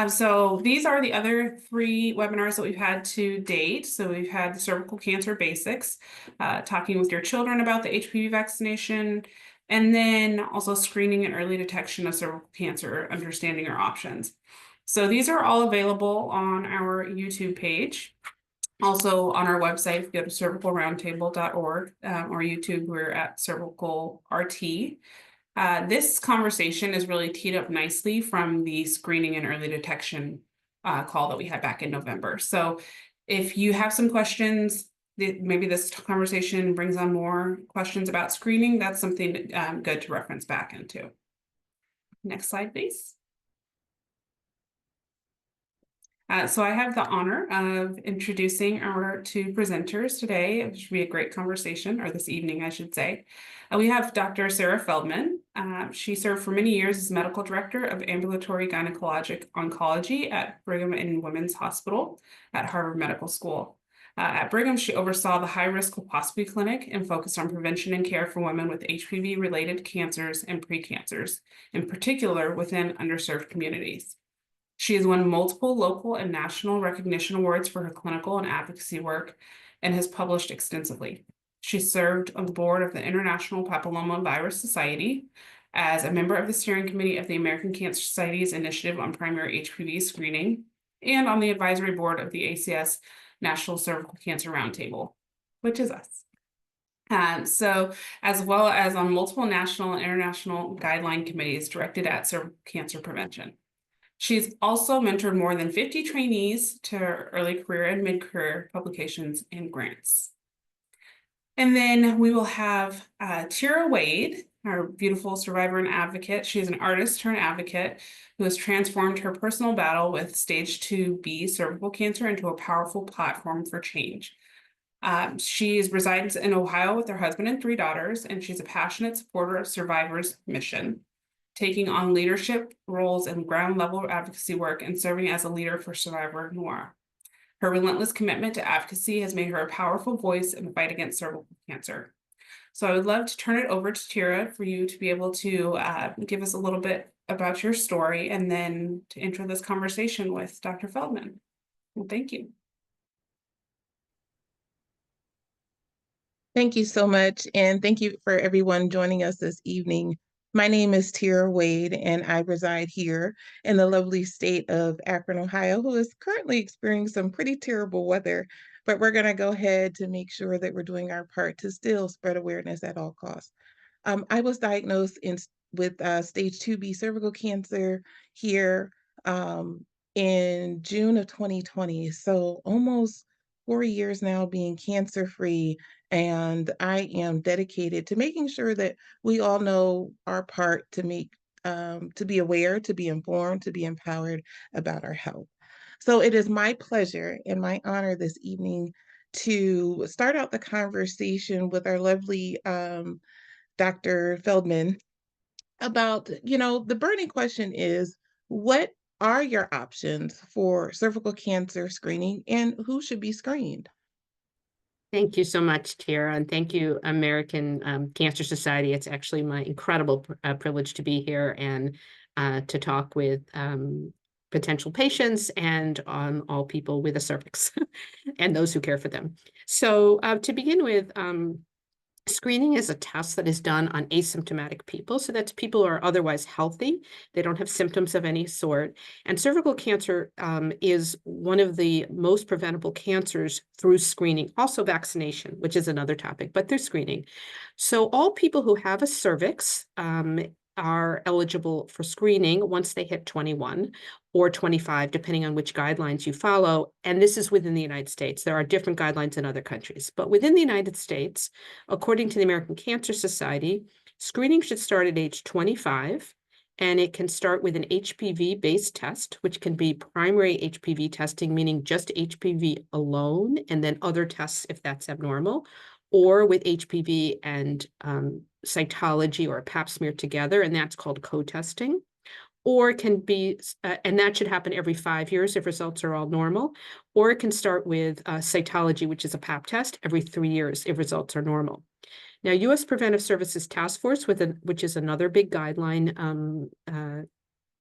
So these are the other 3 webinars that we've had to date. So we've had the cervical cancer basics, talking with your children about the HPV vaccination, and then also screening and early detection of cervical cancer, understanding our options. So these are all available on our YouTube page. Also on our website, if you go to cervicalroundtable.org or YouTube, we're at cervical RT. This conversation is really teed up nicely from the screening and early detection call that we had back in November. So if you have some questions, maybe this conversation brings on more questions about screening, that's something good to reference back into. Next slide, please. So I have the honor of introducing our 2 presenters today. It should be a great conversation, or this evening, I should say. We have Dr. Sarah Feldman. She served for many years as medical director of ambulatory gynecologic oncology at Brigham and Women's Hospital at Harvard Medical School. At Brigham, she oversaw the high-risk colposcopy clinic and focused on prevention and care for women with HPV-related cancers and precancers, in particular within underserved communities. She has won multiple local and national recognition awards for her clinical and advocacy work and has published extensively. She served on the board of the International Papillomavirus Society as a member of the steering committee of the American Cancer Society's Initiative on Primary HPV Screening and on the advisory board of the ACS National Cervical Cancer Roundtable, which is us. So, as well as on multiple national and international guideline committees directed at cervical cancer prevention. She's also mentored more than 50 trainees to early career and mid-career publications and grants. And then we will have Tiera Wade, our beautiful survivor and advocate. She's an artist turned advocate who has transformed her personal battle with stage 2B cervical cancer into a powerful platform for change. She resides in Ohio with her husband and 3 daughters, and she's a passionate supporter of Survivor's mission, taking on leadership roles in ground-level advocacy work and serving as a leader for Survivor Noir. Her relentless commitment to advocacy has made her a powerful voice in the fight against cervical cancer. So I would love to turn it over to Tiera for you to be able to give us a little bit about your story and then to enter this conversation with Dr. Feldman. Well, thank you. Thank you so much, and thank you for everyone joining us this evening. My name is Tiera Wade, and I reside here in the lovely state of Akron, Ohio, who is currently experiencing some pretty terrible weather, but we're going to go ahead to make sure that we're doing our part to still spread awareness at all costs. I was diagnosed with stage 2B cervical cancer here in June of 2020, so almost 4 years now being cancer-free, and I am dedicated to making sure that we all know our part to make to be aware, to be informed, to be empowered about our health. So it is my pleasure and my honor this evening to start out the conversation with our lovely Dr. Feldman about, the burning question is, what are your options for cervical cancer screening and who should be screened? Thank you so much, Tiera, and thank you, American Cancer Society. It's actually my incredible privilege to be here and to talk with potential patients and all people with a cervix and those who care for them. So to begin with, screening is a test that is done on asymptomatic people. So that's people who are otherwise healthy. They don't have symptoms of any sort. And cervical cancer is one of the most preventable cancers through screening, also vaccination, which is another topic, but through screening. So all people who have a cervix are eligible for screening once they hit 21 or 25, depending on which guidelines you follow. And this is within the United States. There are different guidelines in other countries. But within the United States, according to the American Cancer Society, screening should start at age 25. And it can start with an HPV-based test, which can be primary HPV testing, meaning just HPV alone, and then other tests if that's abnormal, or with HPV and cytology or a pap smear together, and that's called co-testing. Or it can be, and that should happen every 5 years if results are all normal, or it can start with cytology, which is a pap test, every 3 years if results are normal. Now, U.S. Preventive Services Task Force, which is another big guideline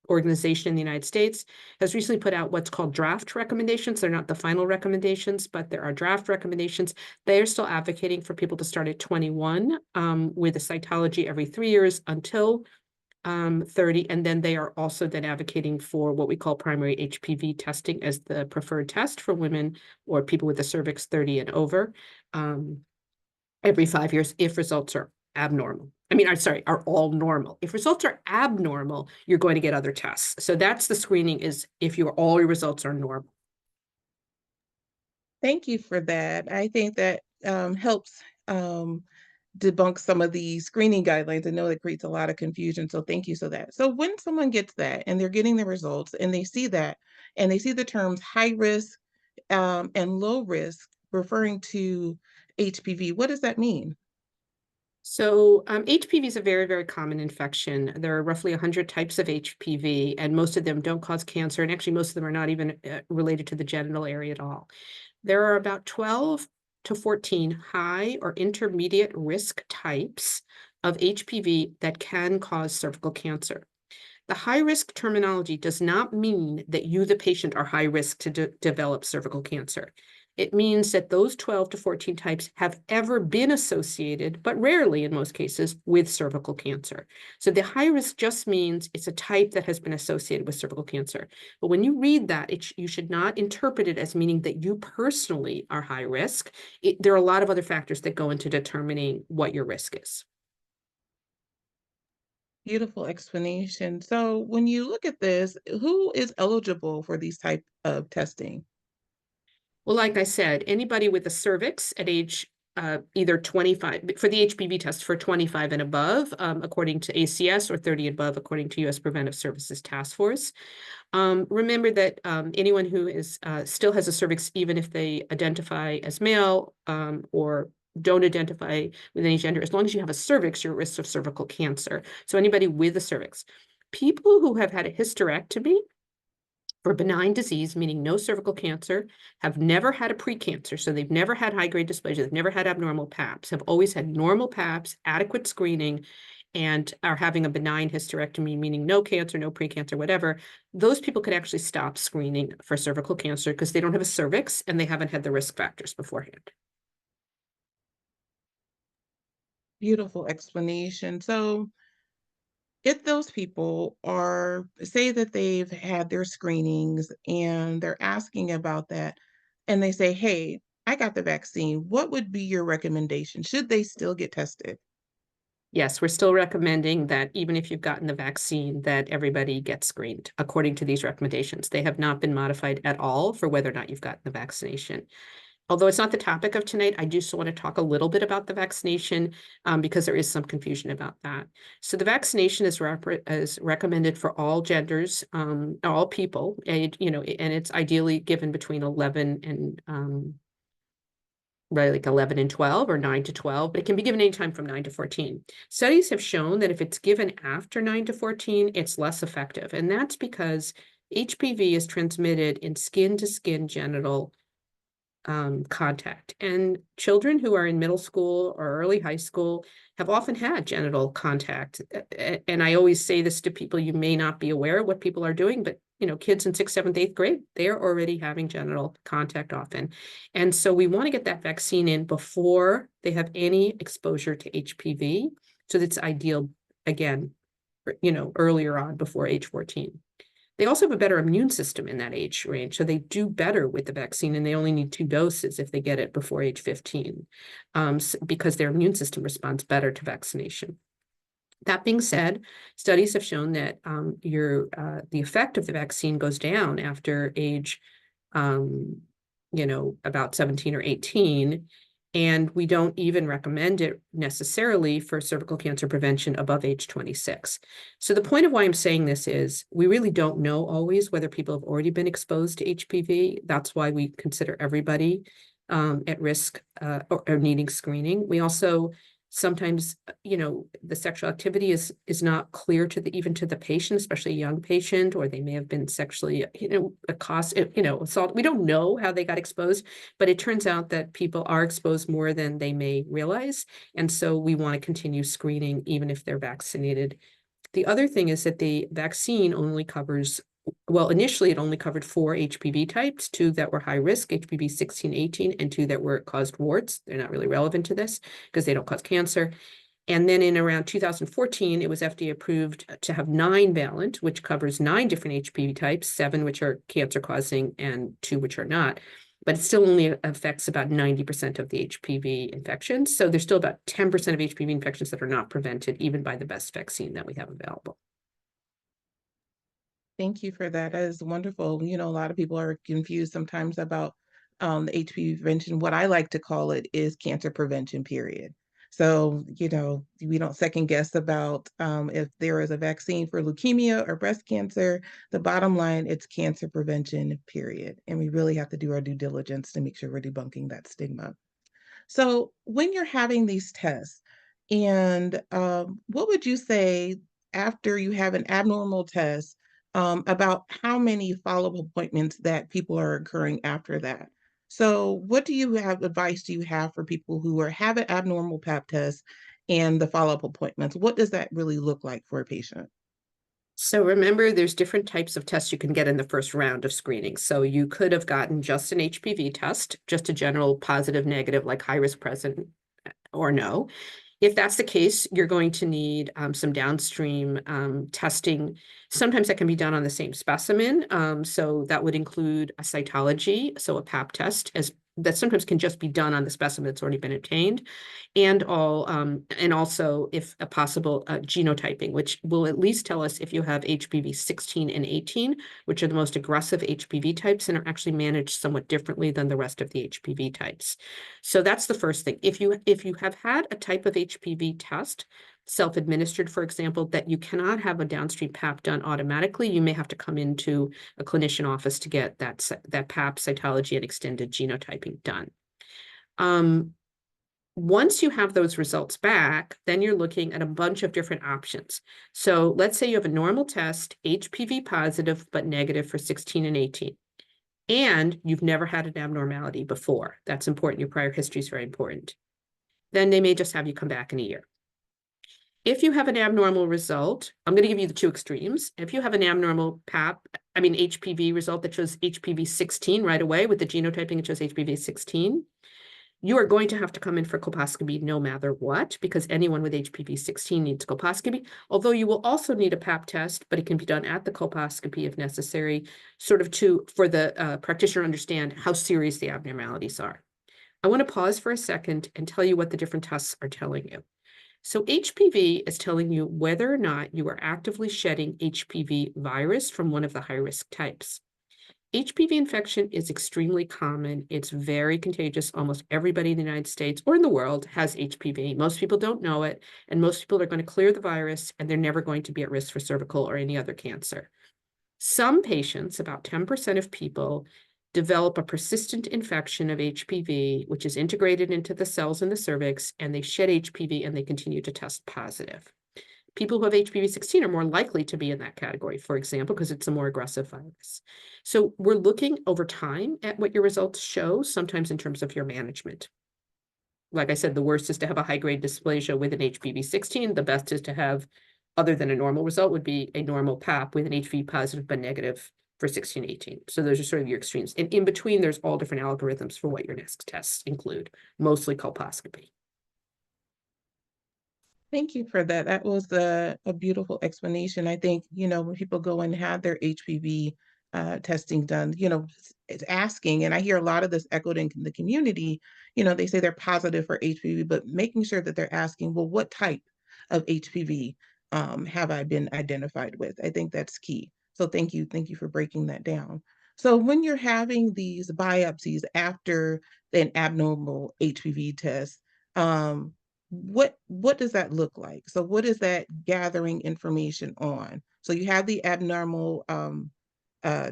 organization in the United States has recently put out what's called draft recommendations. They're not the final recommendations, but there are draft recommendations. They are still advocating for people to start at 21 with a cytology every 3 years until 30. And then they are also then advocating for what we call primary HPV testing as the preferred test for women or people with a cervix 30 and over every 5 years if results are abnormal. I'm sorry, are all normal. If results are abnormal, you're going to get other tests. So that's the screening, is if all your results are normal. Thank you for that. I think that helps debunk some of the screening guidelines. I know that creates a lot of confusion, so thank you for that. So when someone gets that and they're getting the results and they see that and they see the terms high risk and low risk referring to HPV, what does that mean? So HPV is a very, very common infection. There are roughly 100 types of HPV, and most of them don't cause cancer. And actually, most of them are not even related to the genital area at all. There are about 12 to 14 high or intermediate risk types of HPV that can cause cervical cancer. The high risk terminology does not mean that you, the patient, are high risk to develop cervical cancer. It means that those 12 to 14 types have ever been associated, but rarely in most cases, with cervical cancer. So the high risk just means it's a type that has been associated with cervical cancer. But when you read that, you should not interpret it as meaning that you personally are high risk. There are a lot of other factors that go into determining what your risk is. Beautiful explanation. So when you look at this, who is eligible for these type of testing? Well, like I said, anybody with a cervix at age either 25 for the HPV test for 25 and above, according to ACS, or 30 and above, according to U.S. Preventive Services Task Force. Remember that anyone who is still has a cervix, even if they identify as male or don't identify with any gender, as long as you have a cervix, you're at risk of cervical cancer. So anybody with a cervix. People who have had a hysterectomy for benign disease, meaning no cervical cancer, have never had a precancer, so they've never had high-grade dysplasia, they've never had abnormal PAPs, have always had normal PAPs, adequate screening, and are having a benign hysterectomy, meaning no cancer, no precancer, whatever, those people could actually stop screening for cervical cancer because they don't have a cervix and they haven't had the risk factors beforehand. Beautiful explanation. So if those people say that they've had their screenings and they're asking about that, and they say, hey, I got the vaccine, what would be your recommendation? Should they still get tested? Yes, we're still recommending that even if you've gotten the vaccine, that everybody gets screened according to these recommendations. They have not been modified at all for whether or not you've gotten the vaccination. Although it's not the topic of tonight, I do still want to talk a little bit about the vaccination because there is some confusion about that. So the vaccination is recommended for all genders, all people, and it's ideally given between 11 and right, like 11 and 12 or 9 to 12, but it can be given anytime from 9 to 14. Studies have shown that if it's given after 9 to 14, it's less effective. And that's because HPV is transmitted in skin-to-skin genital contact. And children who are in middle school or early high school have often had genital contact. And I always say this to people, you may not be aware of what people are doing, but kids in 6th, 7th, 8th grade, they're already having genital contact often. And so we want to get that vaccine in before they have any exposure to HPV. So that's ideal, again, earlier on, before age 14. They also have a better immune system in that age range, so they do better with the vaccine, and they only need 2 doses if they get it before age 15, because their immune system responds better to vaccination. That being said, studies have shown that the effect of the vaccine goes down after age, about 17 or 18, and we don't even recommend it necessarily for cervical cancer prevention above age 26. So the point of why I'm saying this is we really don't know always whether people have already been exposed to HPV. That's why we consider everybody at risk or needing screening. We also sometimes, the sexual activity is not clear even to the patient, especially a young patient, or they may have been sexually, assault. We don't know how they got exposed, but it turns out that people are exposed more than they may realize. And so we want to continue screening even if they're vaccinated. The other thing is that the vaccine only covers, well, initially it only covered 4 HPV types, 2 that were high risk, HPV 16, 18, and 2 that were caused warts. They're not really relevant to this because they don't cause cancer. And then in around 2014, it was FDA approved to have 9-valent, which covers 9 different HPV types, 7 which are cancer causing and 2 which are not. But it still only affects about 90% of the HPV infections. So there's still about 10% of HPV infections that are not prevented even by the best vaccine that we have available. Thank you for that. That is wonderful. A lot of people are confused sometimes about the HPV prevention. What I like to call it is cancer prevention, period. So, we don't second guess about if there is a vaccine for leukemia or breast cancer. The bottom line, it's cancer prevention, period. And we really have to do our due diligence to make sure we're debunking that stigma. So when you're having these tests, and what would you say after you have an abnormal test about how many follow-up appointments that people are occurring after that? So what advice do you have for people who have an abnormal pap test and the follow-up appointments? What does that really look like for a patient? So remember, there's different types of tests you can get in the first round of screening. So you could have gotten just an HPV test, just a general positive, negative, like high risk present or no. If that's the case, you're going to need some downstream testing. Sometimes that can be done on the same specimen. So that would include a cytology, so a pap test, that sometimes can just be done on the specimen that's already been obtained, and also, if possible, genotyping, which will at least tell us if you have HPV 16 and 18, which are the most aggressive HPV types and are actually managed somewhat differently than the rest of the HPV types. So that's the first thing. If you have had a type of HPV test, self-administered, for example, that you cannot have a downstream pap done automatically, you may have to come into a clinician office to get that pap cytology and extended genotyping done. Once you have those results back, then you're looking at a bunch of different options. So let's say you have a normal test, HPV positive, but negative for 16 and 18. And you've never had an abnormality before. That's important. Your prior history is very important. Then they may just have you come back in a year. If you have an abnormal result, I'm going to give you the 2 extremes. If you have an abnormal HPV result that shows HPV 16 right away with the genotyping, it shows HPV 16, you are going to have to come in for colposcopy no matter what, because anyone with HPV 16 needs colposcopy, although you will also need a pap test, but it can be done at the colposcopy if necessary, for the practitioner to understand how serious the abnormalities are. I want to pause for a second and tell you what the different tests are telling you. So HPV is telling you whether or not you are actively shedding HPV virus from one of the high-risk types. HPV infection is extremely common. It's very contagious. Almost everybody in the United States or in the world has HPV. Most people don't know it, and most people are going to clear the virus, and they're never going to be at risk for cervical or any other cancer. Some patients, about 10% of people, develop a persistent infection of HPV, which is integrated into the cells in the cervix, and they shed HPV and they continue to test positive. People who have HPV 16 are more likely to be in that category, for example, because it's a more aggressive virus. So we're looking over time at what your results show, sometimes in terms of your management. Like I said, the worst is to have a high-grade dysplasia with an HPV 16. The best is to have, other than a normal result, would be a normal pap with an HPV positive but negative for 16, 18. So those are sort of your extremes. And in between, there's all different algorithms for what your next tests include, mostly colposcopy. Thank you for that. That was a beautiful explanation. I think, when people go and have their HPV testing done, it's asking, and I hear a lot of this echoed in the community, they say they're positive for HPV, but making sure that they're asking, well, what type of HPV have I been identified with? I think that's key. So thank you for breaking that down. So when you're having these biopsies after an abnormal HPV test, what does that look like? So what is that gathering information on? So you have the abnormal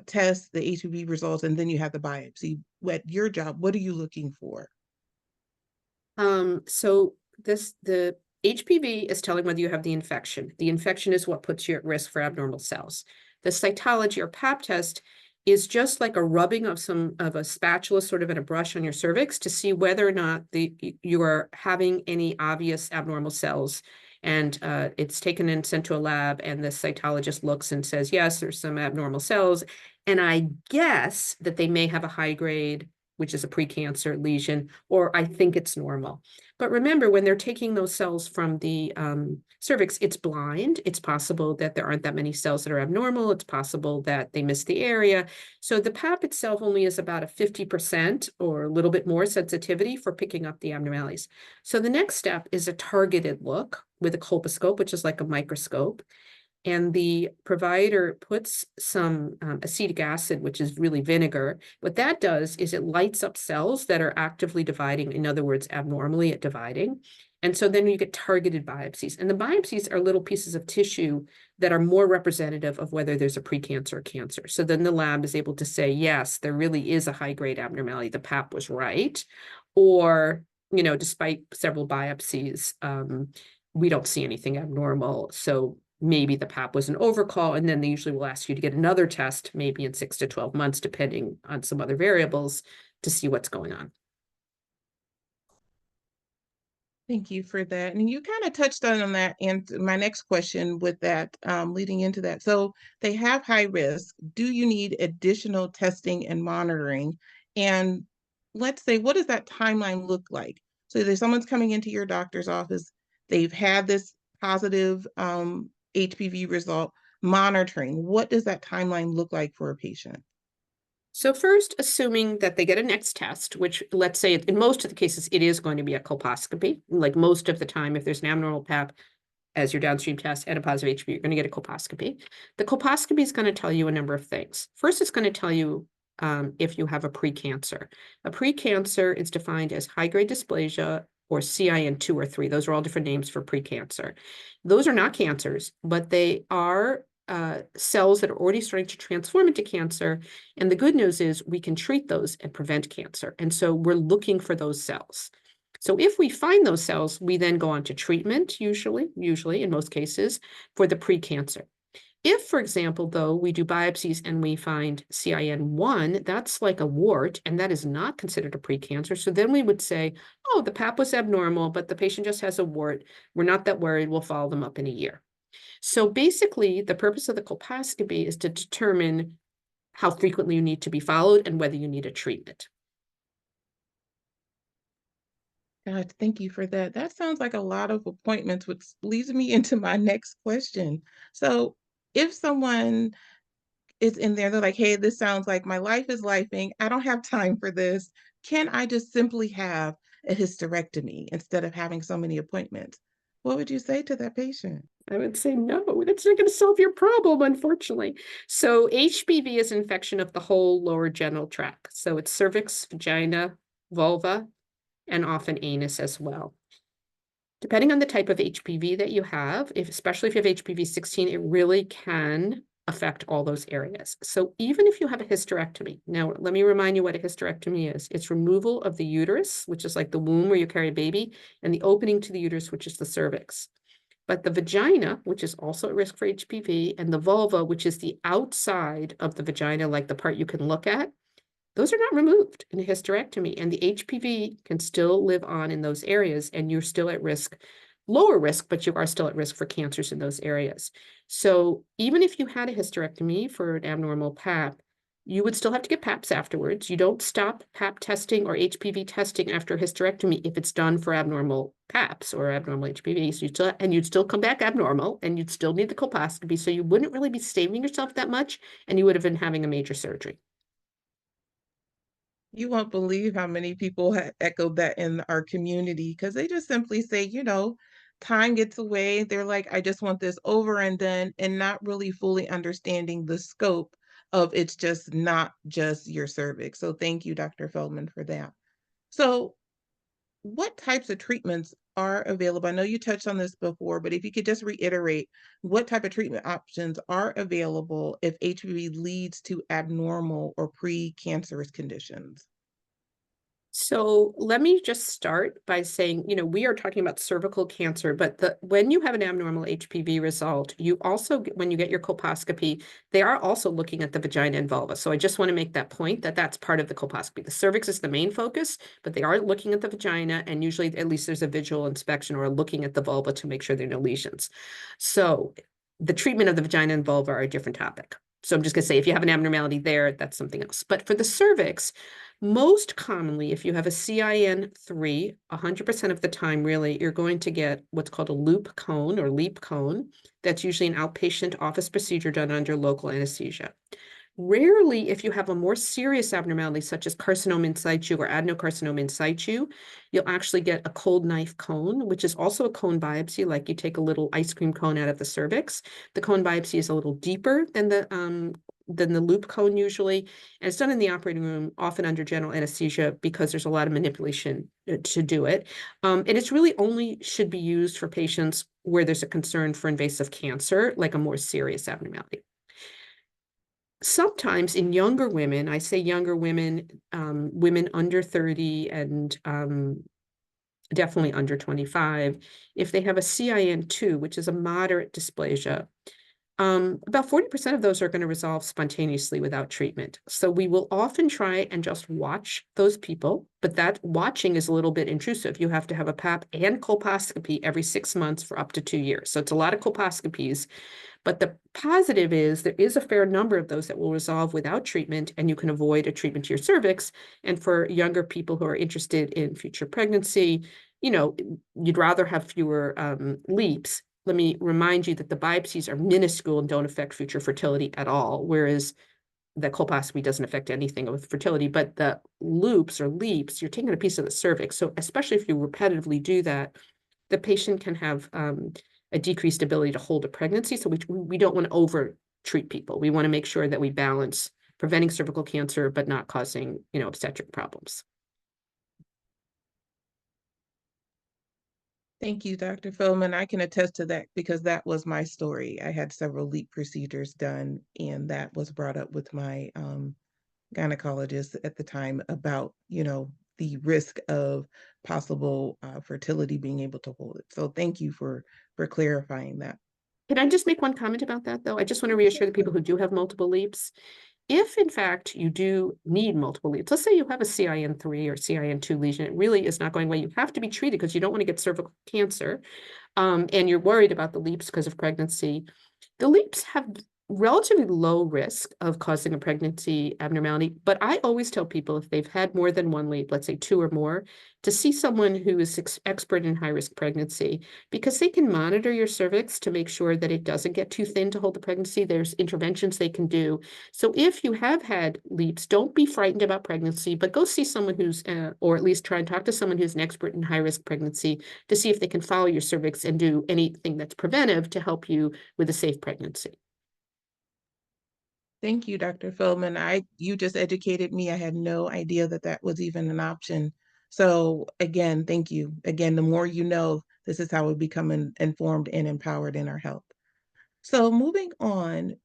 test, the HPV results, and then you have the biopsy. What your job, what are you looking for? So the HPV is telling whether you have the infection. The infection is what puts you at risk for abnormal cells. The cytology or pap test is just like a rubbing of a spatula sort of in a brush on your cervix to see whether or not you are having any obvious abnormal cells. And it's taken and sent to a lab, and the cytologist looks and says, yes, there's some abnormal cells. And I guess that they may have a high grade, which is a precancer lesion, or I think it's normal. But remember, when they're taking those cells from the cervix, it's blind. It's possible that there aren't that many cells that are abnormal. It's possible that they missed the area. So the pap itself only is about a 50% or a little bit more sensitivity for picking up the abnormalities. So the next step is a targeted look with a colposcope, which is like a microscope. And the provider puts some acetic acid, which is really vinegar. What that does is it lights up cells that are actively dividing, in other words, abnormally at dividing. And so then you get targeted biopsies. And the biopsies are little pieces of tissue that are more representative of whether there's a precancer or cancer. So then the lab is able to say, yes, there really is a high-grade abnormality. The pap was right. Or, you know, despite several biopsies, we don't see anything abnormal. So maybe the pap was an overcall, and then they usually will ask you to get another test, maybe in 6 to 12 months, depending on some other variables, to see what's going on. Thank you for that. And you kind of touched on that. And my next question with that, leading into that. So they have high risk. Do you need additional testing and monitoring? And let's say, what does that timeline look like? So there's someone's coming into your doctor's office. They've had this positive HPV result. Monitoring. What does that timeline look like for a patient? So first, assuming that they get a next test, which let's say in most of the cases, it is going to be a colposcopy. Like most of the time, if there's an abnormal pap as your downstream test and a positive HPV, you're going to get a colposcopy. The colposcopy is going to tell you a number of things. First, it's going to tell you if you have a precancer. A precancer is defined as high-grade dysplasia or CIN 2 or 3. Those are all different names for precancer. Those are not cancers, but they are cells that are already starting to transform into cancer. And the good news is we can treat those and prevent cancer. And so we're looking for those cells. So if we find those cells, we then go on to treatment, usually in most cases, for the precancer. If, for example, though, we do biopsies and we find CIN1, that's like a wart, and that is not considered a precancer. So then we would say, oh, the pap was abnormal, but the patient just has a wart. We're not that worried. We'll follow them up in a year. So basically, the purpose of the colposcopy is to determine how frequently you need to be followed and whether you need a treatment. God, thank you for that. That sounds like a lot of appointments, which leads me into my next question. So if someone is in there, they're like, hey, this sounds like my life is lifing. I don't have time for this. Can I just simply have a hysterectomy instead of having so many appointments? What would you say to that patient? I would say no, that's not going to solve your problem, unfortunately. So HPV is an infection of the whole lower genital tract. So it's cervix, vagina, vulva, and often anus as well. Depending on the type of HPV that you have, especially if you have HPV 16, it really can affect all those areas. So even if you have a hysterectomy, now let me remind you what a hysterectomy is. It's removal of the uterus, which is like the womb where you carry a baby, and the opening to the uterus, which is the cervix. But the vagina, which is also at risk for HPV, and the vulva, which is the outside of the vagina, like the part you can look at, those are not removed in a hysterectomy. And the HPV can still live on in those areas, and you're still at risk, lower risk, but you are still at risk for cancers in those areas. So even if you had a hysterectomy for an abnormal pap, you would still have to get paps afterwards. You don't stop pap testing or HPV testing after hysterectomy if it's done for abnormal paps or abnormal HPV. So you'd still come back abnormal, and you'd still need the colposcopy. So you wouldn't really be saving yourself that much, and you would have been having a major surgery. You won't believe how many people have echoed that in our community because they just simply say, time gets away. They're like, I just want this over and done, and not really fully understanding the scope of it's just not just your cervix. So thank you, Dr. Feldman, for that. So what types of treatments are available? I know you touched on this before, but if you could just reiterate what type of treatment options are available if HPV leads to abnormal or precancerous conditions. So let me just start by saying, we are talking about cervical cancer, but when you have an abnormal HPV result, you also, when you get your colposcopy, they are also looking at the vagina and vulva. So I just want to make that point that that's part of the colposcopy. The cervix is the main focus, but they are looking at the vagina, and usually at least there's a visual inspection or looking at the vulva to make sure there are no lesions. So the treatment of the vagina and vulva are a different topic. So I'm just going to say, if you have an abnormality there, that's something else. But for the cervix, most commonly, if you have a CIN3, 100% of the time, really, you're going to get what's called a loop cone or LEEP cone. That's usually an outpatient office procedure done under local anesthesia. Rarely, if you have a more serious abnormality, such as carcinoma in situ or adenocarcinoma in situ, you'll actually get a cold knife cone, which is also a cone biopsy, like you take a little ice cream cone out of the cervix. The cone biopsy is a little deeper than the loop cone usually, and it's done in the operating room, often under general anesthesia, because there's a lot of manipulation to do it. And it's really only should be used for patients where there's a concern for invasive cancer, like a more serious abnormality. Sometimes in younger women, I say younger women, women under 30 and definitely under 25, if they have a CIN2, which is a moderate dysplasia, about 40% of those are going to resolve spontaneously without treatment. So we will often try and just watch those people, but that watching is a little bit intrusive. You have to have a PAP and colposcopy every 6 months for up to 2 years. So it's a lot of colposcopies. But the positive is there is a fair number of those that will resolve without treatment, and you can avoid a treatment to your cervix. And for younger people who are interested in future pregnancy, you'd rather have fewer leaps. Let me remind you that the biopsies are minuscule and don't affect future fertility at all, whereas the colposcopy doesn't affect anything with fertility. But the loops or leaps, you're taking a piece of the cervix. So especially if you repetitively do that, the patient can have a decreased ability to hold a pregnancy. So we don't want to over treat people. We want to make sure that we balance preventing cervical cancer, but not causing, obstetric problems. Thank you, Dr. Feldman. I can attest to that because that was my story. I had several LEEP procedures done, and that was brought up with my gynecologist at the time about, the risk of possible fertility being able to hold it. So thank you for clarifying that. Can I just make one comment about that, though? I just want to reassure the people who do have multiple leaps. If, in fact, you do need multiple leaps, let's say you have a CIN3 or CIN2 lesion, it really is not going well. You have to be treated because you don't want to get cervical cancer, and you're worried about the leaps because of pregnancy. The leaps have relatively low risk of causing a pregnancy abnormality, but I always tell people if they've had more than one leap, let's say 2 or more, to see someone who is expert in high-risk pregnancy, because they can monitor your cervix to make sure that it doesn't get too thin to hold the pregnancy. There's interventions they can do. So if you have had leaps, don't be frightened about pregnancy, but go see someone who's, or at least try and talk to someone who's an expert in high-risk pregnancy to see if they can follow your cervix and do anything that's preventive to help you with a safe pregnancy. Thank you, Dr. Feldman. You just educated me. I had no idea that that was even an option. So again, thank you. Again, the more you know, this is how we become informed and empowered in our health. So moving on,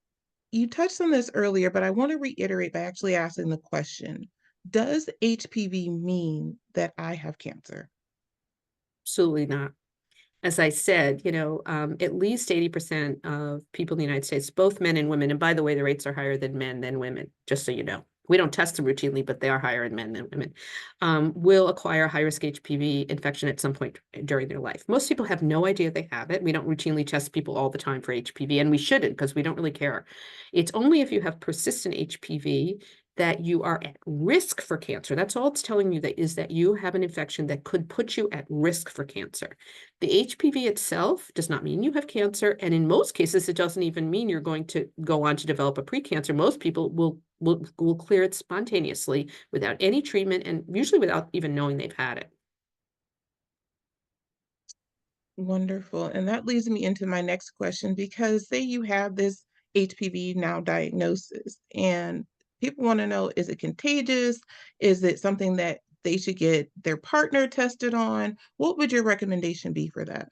you touched on this earlier, but I want to reiterate by actually asking the question, does HPV mean that I have cancer? Absolutely not. As I said, at least 80% of people in the United States, both men and women, and by the way, the rates are higher than men than women, just so you know. We don't test them routinely, but they are higher in men than women, will acquire high-risk HPV infection at some point during their life. Most people have no idea they have it. We don't routinely test people all the time for HPV, and we shouldn't because we don't really care. It's only if you have persistent HPV that you are at risk for cancer. That's all it's telling you, that is that you have an infection that could put you at risk for cancer. The HPV itself does not mean you have cancer, and in most cases, it doesn't even mean you're going to go on to develop a precancer. Most people will clear it spontaneously without any treatment, and usually without even knowing they've had it. Wonderful. And that leads me into my next question, because say you have this HPV now diagnosis and people want to know, is it contagious? Is it something that they should get their partner tested on? What would your recommendation be for that?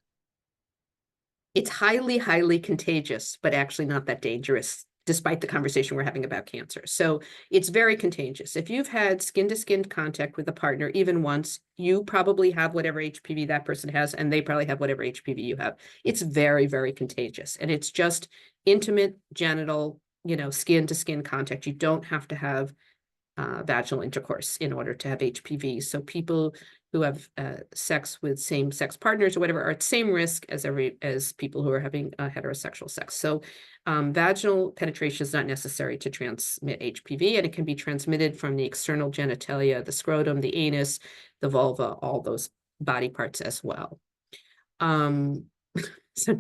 It's highly, highly contagious, but actually not that dangerous, despite the conversation we're having about cancer. So it's very contagious. If you've had skin-to-skin contact with a partner even once, you probably have whatever HPV that person has, and they probably have whatever HPV you have. It's very, very contagious. And it's just intimate genital, skin-to-skin contact. You don't have to have vaginal intercourse in order to have HPV. So people who have sex with same-sex partners or whatever are at same risk as people who are having heterosexual sex. So vaginal penetration is not necessary to transmit HPV, and it can be transmitted from the external genitalia, the scrotum, the anus, the vulva, all those body parts as well. So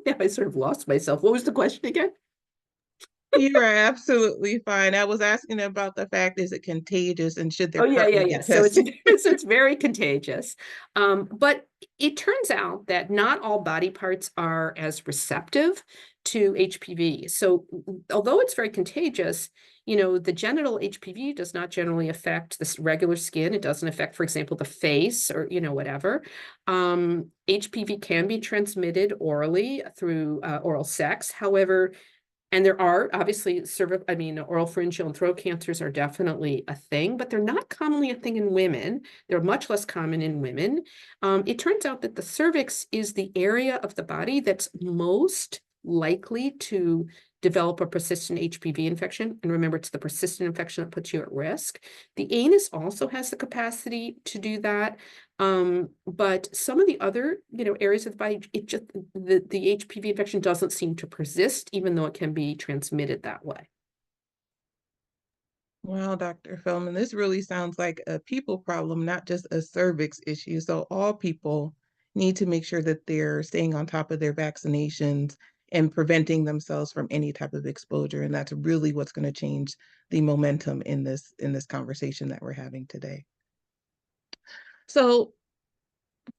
now I sort of lost myself. What was the question again? You are absolutely fine. I was asking about the fact, is it contagious and should their partner get So tested? it's very contagious. But it turns out that not all body parts are as receptive to HPV. So although it's very contagious, the genital HPV does not generally affect the regular skin. It doesn't affect, for example, the face or, whatever. HPV can be transmitted orally through oral sex. However, and there are obviously oropharyngeal and throat cancers are definitely a thing, but they're not commonly a thing in women. They're much less common in women. It turns out that the cervix is the area of the body that's most likely to develop a persistent HPV infection. And remember, it's the persistent infection that puts you at risk. The anus also has the capacity to do that. But some of the other, areas of the body, the HPV infection doesn't seem to persist, even though it can be transmitted that way. Wow, Dr. Feldman, this really sounds like a people problem, not just a cervix issue. So all people need to make sure that they're staying on top of their vaccinations and preventing themselves from any type of exposure. And that's really what's going to change the momentum in this conversation that we're having today. So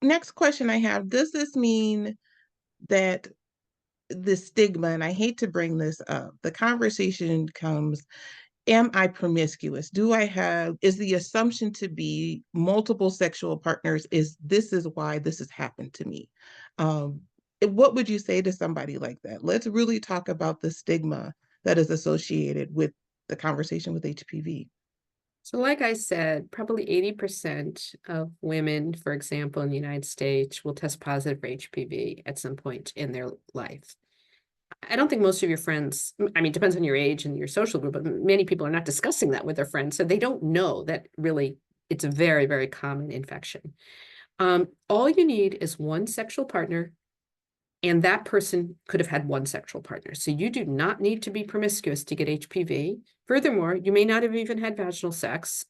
next question I have, does this mean that the stigma, and I hate to bring this up, the conversation comes, am I promiscuous? Is the assumption to be multiple sexual partners, this is why this has happened to me? What would you say to somebody like that? Let's really talk about the stigma that is associated with the conversation with HPV. So like I said, probably 80% of women, for example, in the United States will test positive for HPV at some point in their life. I don't think most of your friends, it depends on your age and your social group, but many people are not discussing that with their friends. So they don't know that really it's a very, very common infection. All you need is one sexual partner, and that person could have had one sexual partner. So you do not need to be promiscuous to get HPV. Furthermore, you may not have even had vaginal sex,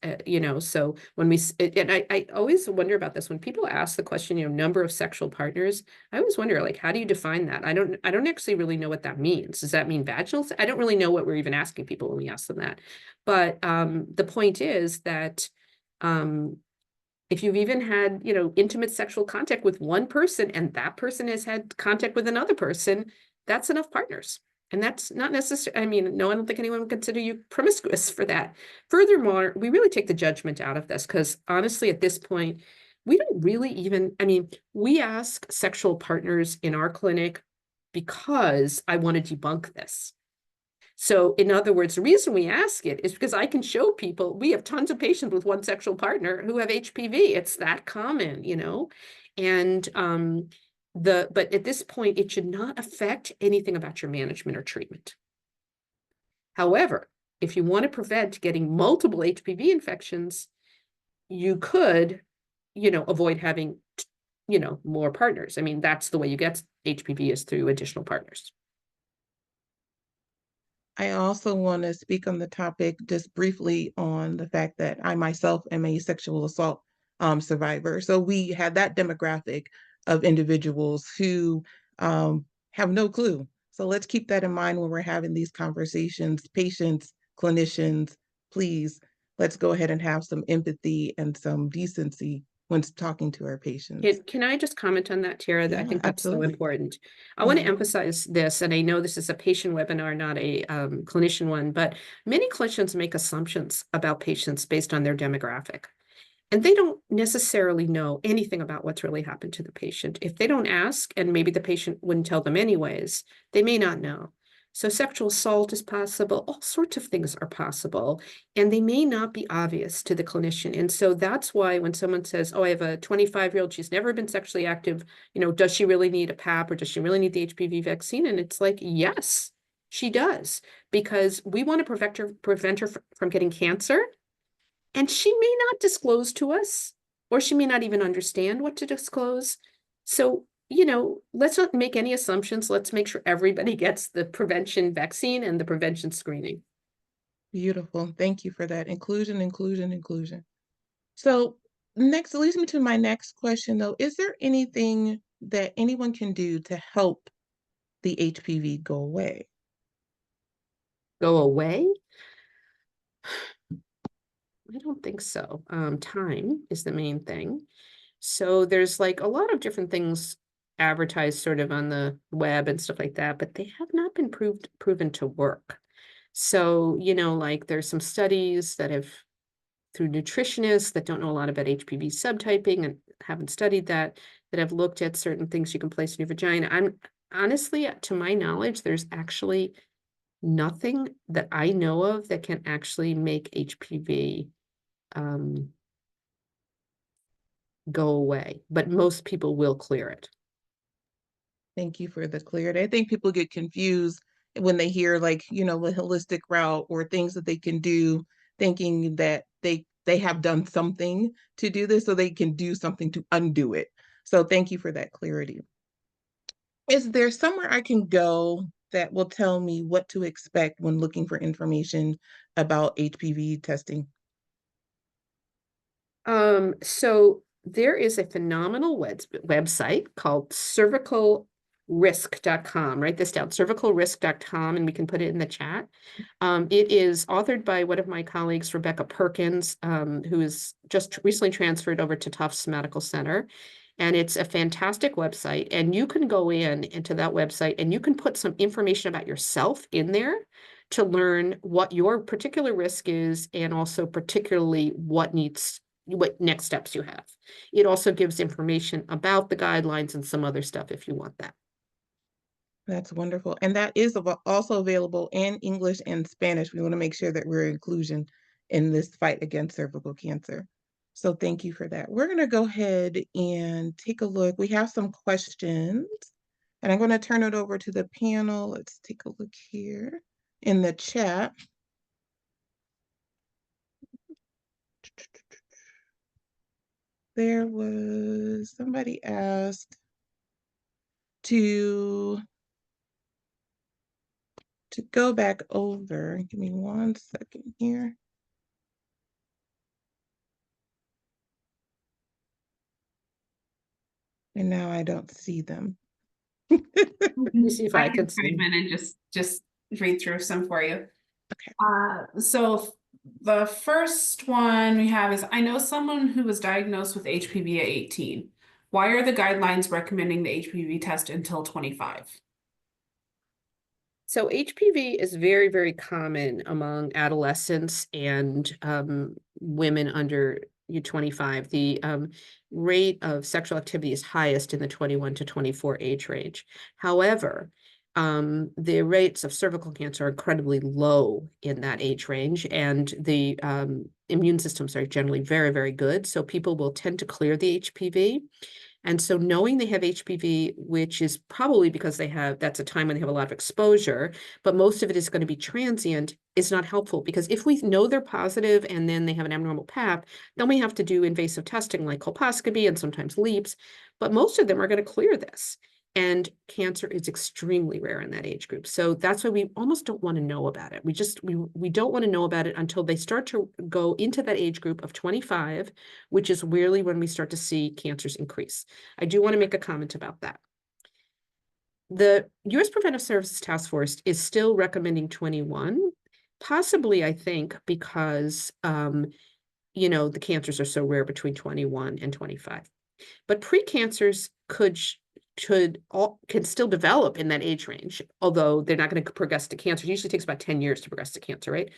so when I always wonder about this, when people ask the question, number of sexual partners, I always wonder, like, how do you define that? I don't actually really know what that means. Does that mean vaginal? I don't really know what we're even asking people when we ask them that. But the point is that if you've even had, intimate sexual contact with one person and that person has had contact with another person, that's enough partners. And that's not necessarily, no, I don't think anyone would consider you promiscuous for that. Furthermore, we really take the judgment out of this because honestly, at this point, we don't really even, we ask sexual partners in our clinic because I want to debunk this. So in other words, the reason we ask it is because I can show people, we have tons of patients with one sexual partner who have HPV. It's that common, and but at this point, it should not affect anything about your management or treatment. However, if you want to prevent getting multiple HPV infections, you could, avoid having, more partners. That's the way you get HPV is through additional partners. I also want to speak on the topic just briefly on the fact that I myself am a sexual assault survivor. So we had that demographic of individuals who have no clue. So let's keep that in mind when we're having these conversations. Patients, clinicians, please, let's go ahead and have some empathy and some decency when talking to our patients. Can I just comment on that, Tiera? Yeah, I think that's absolutely. so important. I want to emphasize this, and I know this is a patient webinar, not a clinician one, but many clinicians make assumptions about patients based on their demographic. And they don't necessarily know anything about what's really happened to the patient. If they don't ask, and maybe the patient wouldn't tell them anyways, they may not know. So sexual assault is possible, all sorts of things are possible, and they may not be obvious to the clinician. And so that's why when someone says, oh, I have a 25-year-old, she's never been sexually active, does she really need a PAP or does she really need the HPV vaccine? And it's like, yes, she does, because we want to prevent her from getting cancer. And she may not disclose to us, or she may not even understand what to disclose. So, let's not make any assumptions. Let's make sure everybody gets the prevention vaccine and the prevention screening. Beautiful. Thank you for that. Inclusion, inclusion, inclusion. So next leads me to my next question, though. Is there anything that anyone can do to help the HPV go away? Go away? I don't think so. Time is the main thing. So there's like a lot of different things advertised sort of on the web and stuff like that, but they have not been proven to work. So, like there's some studies that have through nutritionists that don't know a lot about HPV subtyping and haven't studied that have looked at certain things you can place in your vagina. I'm honestly, to my knowledge, there's actually nothing that I know of that can actually make HPV go away, but most people will clear it. Thank you for the clarity. I think people get confused when they hear the holistic route or things that they can do, thinking that they have done something to do this, so they can do something to undo it. So thank you for that clarity. Is there somewhere I can go that will tell me what to expect when looking for information about HPV testing? So there is a phenomenal website called cervicalrisk.com. Write this down, cervicalrisk.com, and we can put it in the chat. It is authored by one of my colleagues, Rebecca Perkins, who is just recently transferred over to Tufts Medical Center. And it's a fantastic website. And you can go into that website and you can put some information about yourself in there to learn what your particular risk is, and also particularly what next steps you have. It also gives information about the guidelines and some other stuff if you want that. That's wonderful. And that is also available in English and Spanish. We want to make sure that we're inclusion in this fight against cervical cancer. So thank you for that. We're going to go ahead and take a look. We have some questions, and I'm going to turn it over to the panel. Let's take a look here in the chat. There was somebody asked to go back over. Give me 1 second here. And now I don't see them. Let me see if I can see. Chime in and just read through some for you. Okay. So the first one we have is, I know someone who was diagnosed with HPV at 18. Why are the guidelines recommending the HPV test until 25? So HPV is very, very common among adolescents and women under 25. The rate of sexual activity is highest in the 21 to 24 age range. However, the rates of cervical cancer are incredibly low in that age range, and the immune systems are generally very, very good. So people will tend to clear the HPV. And so knowing they have HPV, which is probably because that's a time when they have a lot of exposure, but most of it is going to be transient, is not helpful, because if we know they're positive and then they have an abnormal PAP, then we have to do invasive testing like colposcopy and sometimes LEEPs, but most of them are going to clear this. And cancer is extremely rare in that age group. So that's why we almost don't want to know about it. We don't want to know about it until they start to go into that age group of 25, which is really when we start to see cancers increase. I do want to make a comment about that. The U.S. Preventive Services Task Force is still recommending 21, possibly, I think, because, the cancers are so rare between 21 and 25. But precancers can still develop in that age range, although they're not going to progress to cancer. It usually takes about 10 years to progress to cancer, right?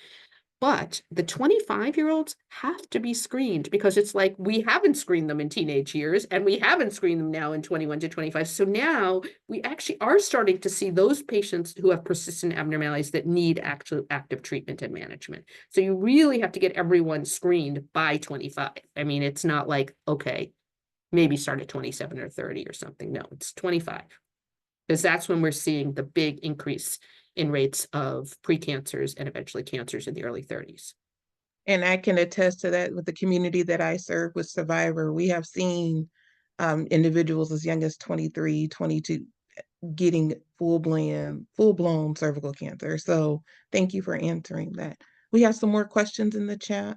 But the 25-year-olds have to be screened because it's like we haven't screened them in teenage years and we haven't screened them now in 21 to 25. So now we actually are starting to see those patients who have persistent abnormalities that need actual active treatment and management. So you really have to get everyone screened by 25. I mean, it's not like, okay, maybe start at 27 or 30 or something. No, it's 25. Because that's when we're seeing the big increase in rates of precancers and eventually cancers in the early 30s. And I can attest to that with the community that I serve with Survivor. We have seen individuals as young as 23, 22 getting full-blown cervical cancer. So thank you for answering that. We have some more questions in the chat.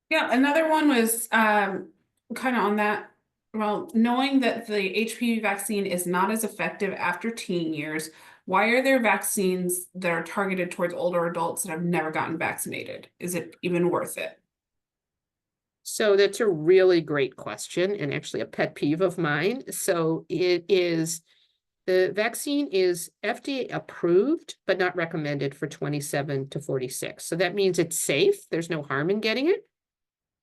Yeah, another one was kind of on that. Well, knowing that the HPV vaccine is not as effective after teen years, why are there vaccines that are targeted towards older adults that have never gotten vaccinated? Is it even worth it? So that's a really great question and actually a pet peeve of mine. So the vaccine is FDA approved, but not recommended for 27 to 46. So that means it's safe. There's no harm in getting it,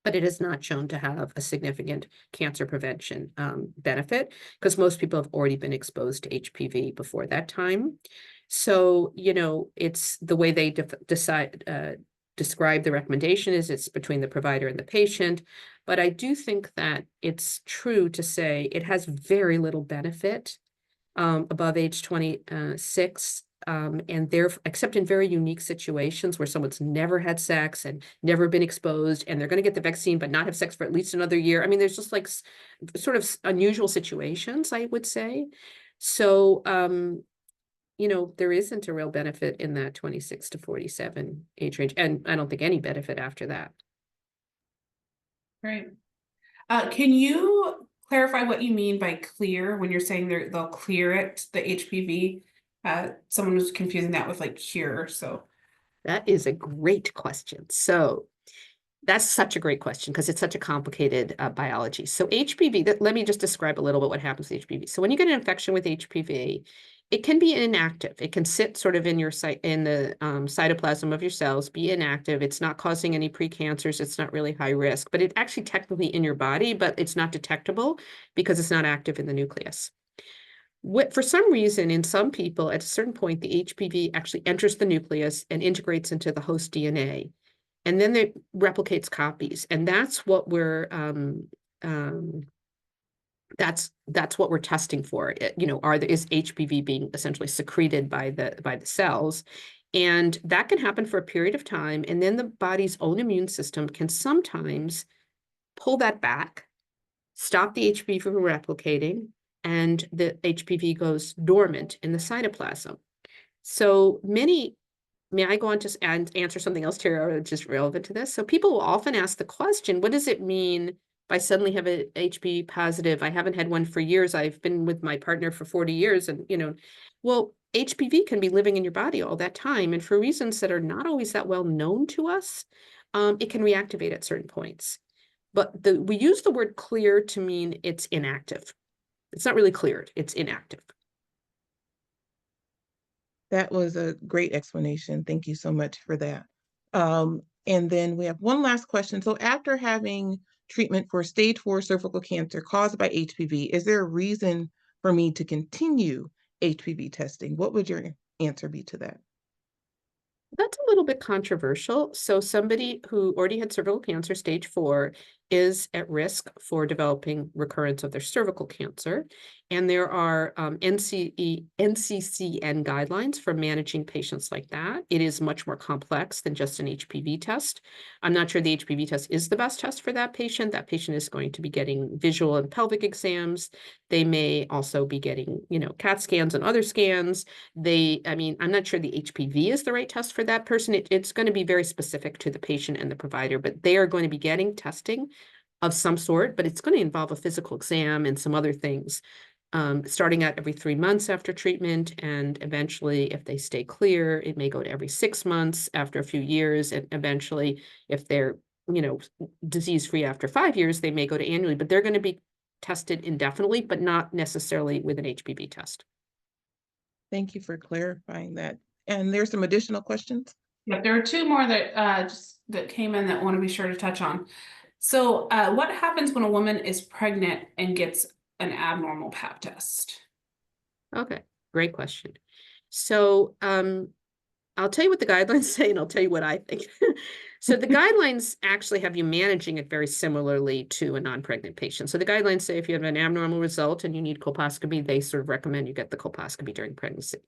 but it is not shown to have a significant cancer prevention benefit because most people have already been exposed to HPV before that time. So, it's the way they describe the recommendation is it's between the provider and the patient. But I do think that it's true to say it has very little benefit above age 26. And they're except in very unique situations where someone's never had sex and never been exposed, and they're going to get the vaccine but not have sex for at least another year. I mean, there's just like sort of unusual situations, I would say. So, there isn't a real benefit in that 26 to 47 age range, and I don't think any benefit after that. Right. Can you clarify what you mean by clear when you're saying they'll clear it, the HPV? Someone was confusing that with like cure, so. That is a great question. So that's such a great question because it's such a complicated biology. So HPV, let me just describe a little bit what happens with HPV. So when you get an infection with HPV, it can be inactive. It can sit sort of in the cytoplasm of your cells, be inactive. It's not causing any precancers. It's not really high risk, but it's actually technically in your body, but it's not detectable because it's not active in the nucleus. For some reason, in some people, at a certain point, the HPV actually enters the nucleus and integrates into the host DNA. And then it replicates copies. And that's what we're that's what we're testing for. Is HPV being essentially secreted by the cells? And that can happen for a period of time. And then the body's own immune system can sometimes pull that back, stop the HPV from replicating, and the HPV goes dormant in the cytoplasm. So may I go on to answer something else, Tiera, which is relevant to this? So people will often ask the question, what does it mean by suddenly have a HPV positive? I haven't had one for years. I've been with my partner for 40 years. And, well, HPV can be living in your body all that time. And for reasons that are not always that well known to us, it can reactivate at certain points. But we use the word clear to mean it's inactive. It's not really cleared, it's inactive. That was a great explanation. Thank you so much for that. And then we have one last question. So after having treatment for stage 4 cervical cancer caused by HPV, is there a reason for me to continue HPV testing? What would your answer be to that? That's a little bit controversial. So somebody who already had cervical cancer, stage 4, is at risk for developing recurrence of their cervical cancer. And there are NCCN guidelines for managing patients like that. It is much more complex than just an HPV test. I'm not sure the HPV test is the best test for that patient. That patient is going to be getting visual and pelvic exams. They may also be getting, CAT scans and other scans. I'm not sure the HPV is the right test for that person. It's going to be very specific to the patient and the provider, but they are going to be getting testing of some sort, but it's going to involve a physical exam and some other things, starting out every 3 months after treatment. And eventually, if they stay clear, it may go to every 6 months after a few years. And eventually, if they're, disease-free after 5 years, they may go to annually, but they're going to be tested indefinitely, but not necessarily with an HPV test. Thank you for clarifying that. And there's some additional questions. Yeah, there are two more that just that came in that want to be sure to touch on. So, what happens when a woman is pregnant and gets an abnormal pap test? Okay, great question. So I'll tell you what the guidelines say, and I'll tell you what I think. So the guidelines actually have you managing it very similarly to a non-pregnant patient. So the guidelines say if you have an abnormal result and you need colposcopy, they sort of recommend you get the colposcopy during pregnancy.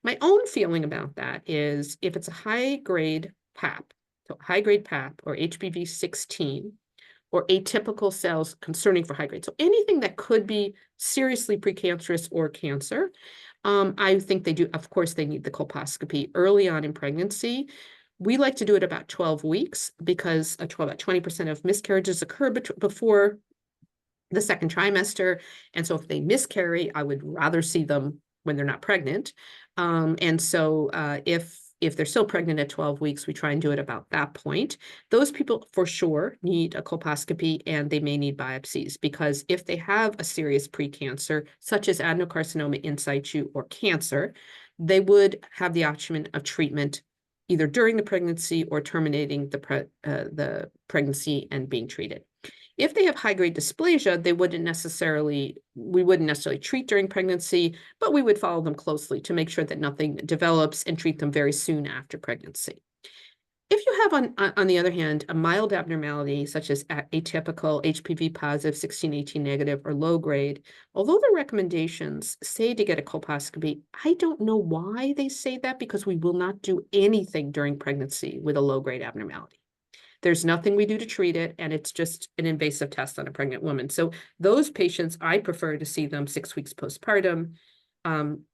My own feeling about that is if it's a high-grade PAP, so high-grade PAP or HPV 16, or atypical cells concerning for high grade. So anything that could be seriously precancerous or cancer, I think they do, of course, they need the colposcopy early on in pregnancy. We like to do it about 12 weeks because about 20% of miscarriages occur before the second trimester. And so if they miscarry, I would rather see them when they're not pregnant. And so if they're still pregnant at 12 weeks, we try and do it about that point. Those people for sure need a colposcopy and they may need biopsies because if they have a serious precancer, such as adenocarcinoma in situ or cancer, they would have the option of treatment either during the pregnancy or terminating the pregnancy and being treated. If they have high-grade dysplasia, we wouldn't necessarily treat during pregnancy, but we would follow them closely to make sure that nothing develops and treat them very soon after pregnancy. If you have, on the other hand, a mild abnormality, such as atypical, HPV positive, 16/18 negative, or low grade, although the recommendations say to get a colposcopy, I don't know why they say that because we will not do anything during pregnancy with a low-grade abnormality. There's nothing we do to treat it, and it's just an invasive test on a pregnant woman. So those patients, I prefer to see them 6 weeks postpartum.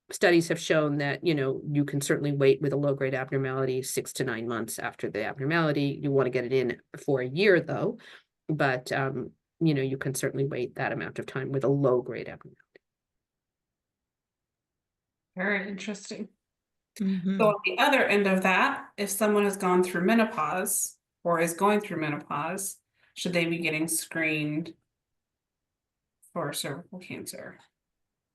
Studies have shown that, you can certainly wait with a low-grade abnormality 6 to 9 months after the abnormality. You want to get it in before a year, though. But, you can certainly wait that amount of time with a low-grade abnormality. Very interesting. Mhm. So, on the other end of that, if someone has gone through menopause or is going through menopause, should they be getting screened for cervical cancer?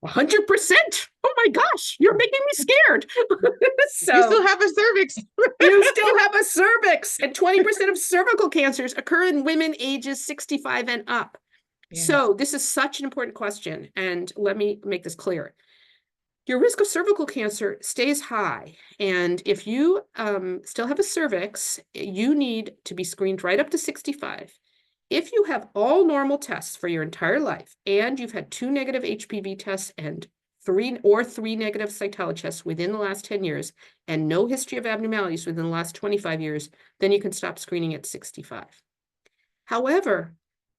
100%. Oh my gosh, you're making me scared. So You still have a cervix. you still have a cervix, and 20% of cervical cancers occur in women ages 65 and up. Yes. So this is such an important question, and let me make this clear. Your risk of cervical cancer stays high, and if you still have a cervix, you need to be screened right up to 65. If you have all normal tests for your entire life, and you've had 2 negative HPV tests and 3 negative cytology tests within the last 10 years, and no history of abnormalities within the last 25 years, then you can stop screening at 65. However,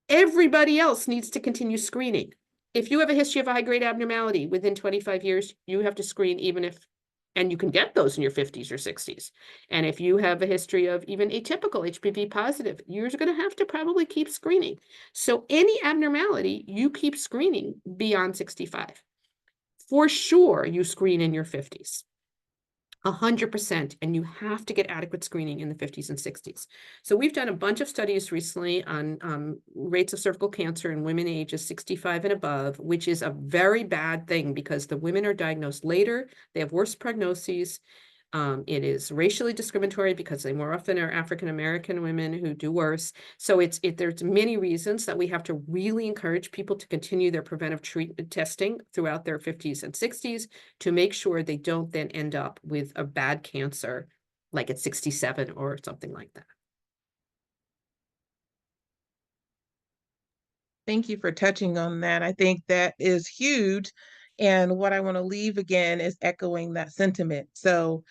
everybody else needs to continue screening. If you have a history of a high-grade abnormality within 25 years, you have to screen and you can get those in your 50s or 60s. And if you have a history of even atypical HPV positive, you're going to have to probably keep screening. So any abnormality, you keep screening beyond 65. For sure, you screen in your 50s. 100%, and you have to get adequate screening in the 50s and 60s. So we've done a bunch of studies recently on rates of cervical cancer in women ages 65 and above, which is a very bad thing because the women are diagnosed later, they have worse prognoses. It is racially discriminatory because they more often are African-American women who do worse. So there's many reasons that we have to really encourage people to continue their preventive treatment testing throughout their 50s and 60s to make sure they don't then end up with a bad cancer like at 67 or something like that. Thank you for touching on that. I think that is huge. And what I want to leave again is echoing that sentiment. So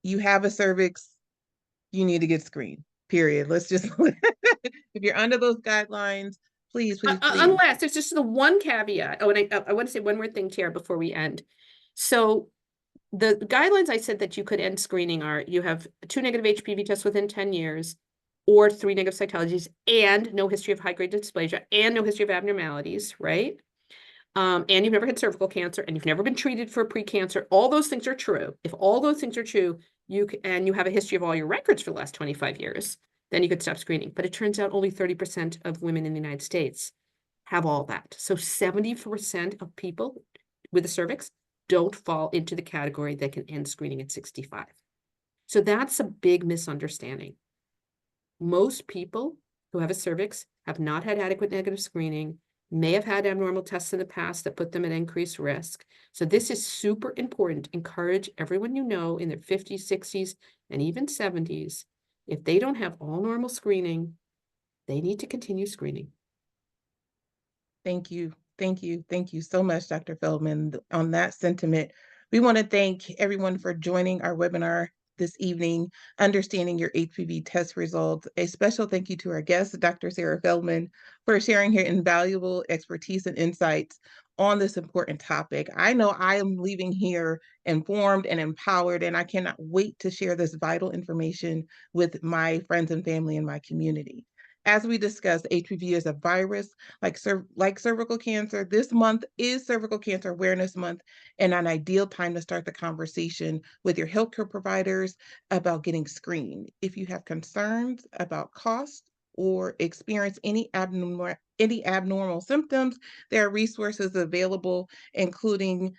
you have a cervix, you need to get screened, period. Let's just, if you're under those guidelines, please. Unless there's just the one caveat. Oh, and I want to say one more thing, Tiera, before we end. So the guidelines I said that you could end screening are you have 2 negative HPV tests within 10 years or 3 negative cytologies and no history of high-grade dysplasia and no history of abnormalities, right? And you've never had cervical cancer and you've never been treated for precancer. All those things are true. If all those things are true, you have a history of all your records for the last 25 years, then you could stop screening. But it turns out only 30% of women in the United States have all that. So 70% of people with a cervix don't fall into the category that can end screening at 65. So that's a big misunderstanding. Most people who have a cervix have not had adequate negative screening, may have had abnormal tests in the past that put them at increased risk. So this is super important. Encourage everyone you know in their 50s, 60s, and even 70s. If they don't have all normal screening, they need to continue screening. Thank you. Thank you. Thank you so much, Dr. Feldman. On that sentiment, we want to thank everyone for joining our webinar this evening, Understanding Your HPV Test Results. A special thank you to our guest, Dr. Sarah Feldman, for sharing her invaluable expertise and insights on this important topic. I know I am leaving here informed and empowered, and I cannot wait to share this vital information with my friends and family in my community. As we discussed, HPV is a virus like cervical cancer. This month is Cervical Cancer Awareness Month, and an ideal time to start the conversation with your healthcare providers about getting screened. If you have concerns about cost or experience any abnormal symptoms, there are resources available, including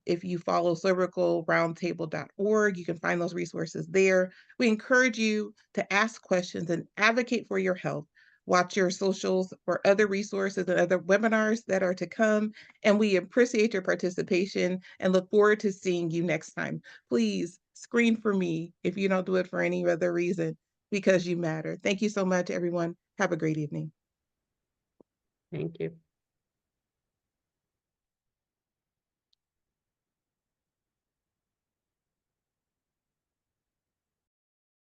if you follow cervicalroundtable.org, you can find those resources there. We encourage you to ask questions and advocate for your health. Watch your socials for other resources and other webinars that are to come. And we appreciate your participation and look forward to seeing you next time. Please screen for me if you don't do it for any other reason, because you matter. Thank you so much, everyone. Have a great evening. Thank you.